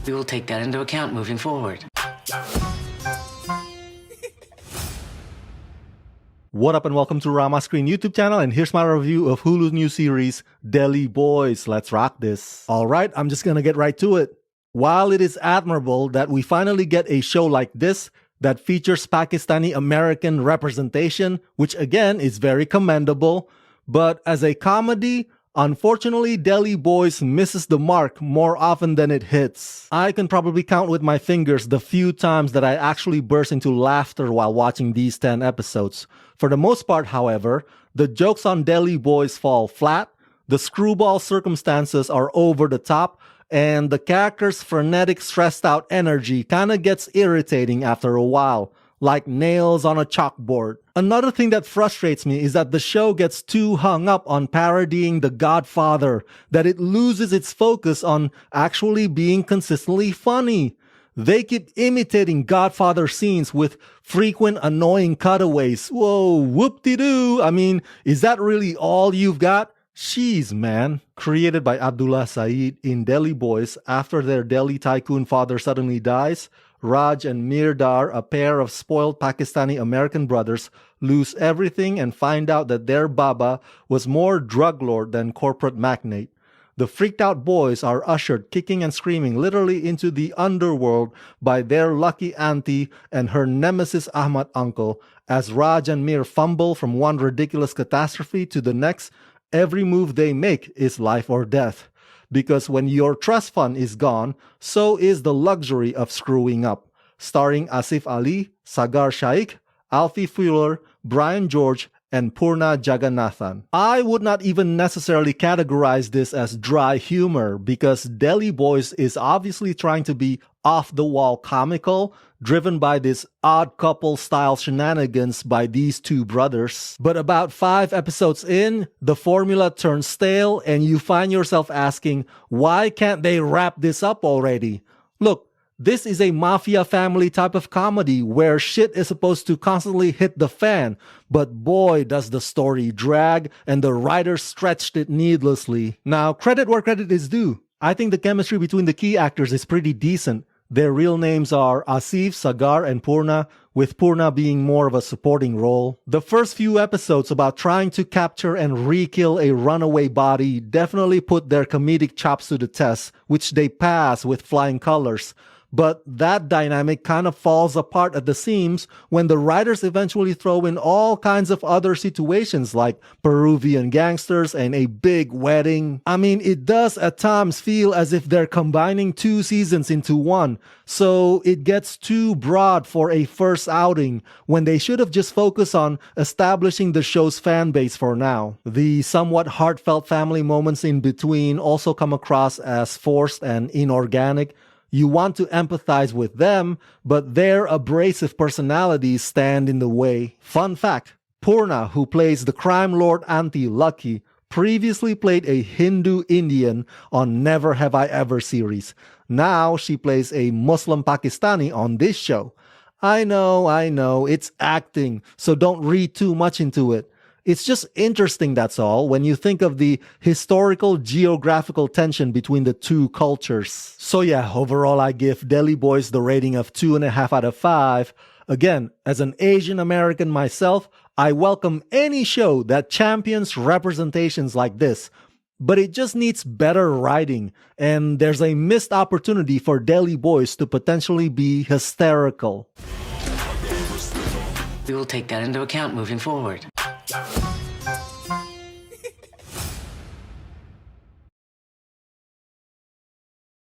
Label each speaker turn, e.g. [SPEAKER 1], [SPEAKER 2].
[SPEAKER 1] We will take that into account moving forward.
[SPEAKER 2] What up and welcome to Rama Screen YouTube channel, and here's my review of Hulu's new series, Deli Boys. Let's rock this. Alright, I'm just gonna get right to it. While it is admirable that we finally get a show like this that features Pakistani-American representation, which again is very commendable, but as a comedy, unfortunately, Deli Boys misses the mark more often than it hits. I can probably count with my fingers the few times that I actually burst into laughter while watching these 10 episodes. For the most part, however, the jokes on Deli Boys fall flat, the screwball circumstances are over the top, and the characters' frenetic, stressed out energy kinda gets irritating after a while, like nails on a chalkboard. Another thing that frustrates me is that the show gets too hung up on parodying The Godfather, that it loses its focus on actually being consistently funny. They keep imitating Godfather scenes with frequent annoying cutaways. Whoa, whoop-de-doo. I mean, is that really all you've got? Jeez, man. Created by Abdullah Saeed in Deli Boys, after their deli-tycoon father suddenly dies, Raj and Mir Dar, a pair of spoiled Pakistani-American brothers, lose everything and find out that their baba was more drug lord than corporate magnate. The freaked out boys are ushered kicking and screaming literally into the underworld by their lucky auntie and her nemesis Ahmad uncle. As Raj and Mir fumble from one ridiculous catastrophe to the next, every move they make is life or death. Because when your trust fund is gone, so is the luxury of screwing up. Starring Asif Ali, Sagar Shaikh, Alfie Fuller, Brian George, and Purna Jagannathan. I would not even necessarily categorize this as dry humor because Deli Boys is obviously trying to be off-the-wall comical, driven by this odd couple style shenanigans by these two brothers. But about 5 episodes in, the formula turns stale and you find yourself asking, why can't they wrap this up already? Look, this is a mafia family type of comedy where shit is supposed to constantly hit the fan, but boy does the story drag and the writers stretched it needlessly. Now, credit where credit is due. I think the chemistry between the key actors is pretty decent. Their real names are Asif, Sagar, and Purna, with Purna being more of a supporting role. The first few episodes about trying to capture and re-kill a runaway body definitely put their comedic chops to the test, which they pass with flying colors. But that dynamic kind of falls apart at the seams when the writers eventually throw in all kinds of other situations like Peruvian gangsters and a big wedding. I mean, it does at times feel as if they're combining 2 seasons into one, so it gets too broad for a first outing when they should have just focused on establishing the show's fan base for now. The somewhat heartfelt family moments in between also come across as forced and inorganic. You want to empathize with them, but their abrasive personalities stand in the way. Fun fact, Purna, who plays the crime lord auntie Lucky, previously played a Hindu Indian on Never Have I Ever series. Now she plays a Muslim Pakistani on this show. I know, it's acting, so don't read too much into it. It's just interesting, that's all, when you think of the historical geographical tension between the two cultures. So yeah, overall I give Deli Boys the rating of 2.5 out of 5. Again, as an Asian American myself, I welcome any show that champions representations like this. But it just needs better writing, and there's a missed opportunity for Deli Boys to potentially be hysterical.
[SPEAKER 1] We will take that into account moving forward.